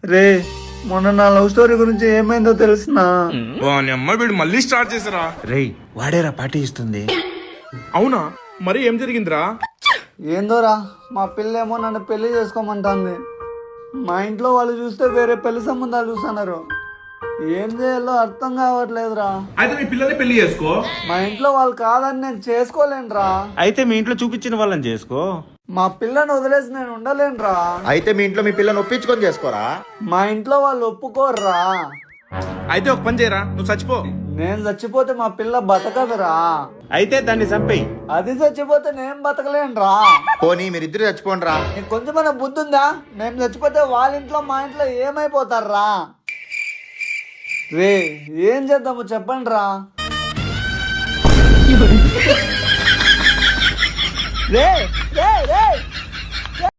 రే మొన్న నా love story గురించి ఏమైందో తెలుసునా? వాని అమ్మ వీడు మళ్ళీ స్టార్ట్ చేసారా? రేయ్ వాడేరా పార్టీ ఇస్తుంది. అవునా? మరి ఏం జరిగిందిరా? ఏందోరా మా పిల్లేమో నన్ను పెళ్లి చేసుకోమంటుంది. మా ఇంట్లో వాళ్ళు చూస్తే వేరే పెళ్లి సంబంధాలు చూస్తున్నారు. ఏం చేయాలో అర్థం కావట్లేదురా. అయితే మీ పిల్లల్ని పెళ్లి చేసుకో. మా ఇంట్లో వాళ్ళు కాదని నేను చేసుకోలేనురా. అయితే మీ ఇంట్లో చూపించిన వాళ్ళని చేసుకో. మా పిల్లని వదిలేసి నేను ఉండలేనురా. అయితే మీ ఇంట్లో మీ పిల్లని ఒప్పించుకొని చేసుకోరా. మా ఇంట్లో వాళ్ళు ఒప్పుకోర్రా. అయితే ఒక పని చేయరా, నువ్వు చచ్చిపో. నేను చచ్చిపోతే మా పిల్ల బతకదురా. అయితే దాన్ని చంపేయి. అది చచ్చిపోతే నేను బతకలేనురా. పోనీ మీరిద్దరు చచ్చిపోండి రా. నీకు కొంచెమైనా బుద్ధి ఉందా? మేము చచ్చిపోతే వాళ్ళ ఇంట్లో మా ఇంట్లో ఏమైపోతారా? రే ఏం చేద్దాము చెప్పండి రా. రే రే రే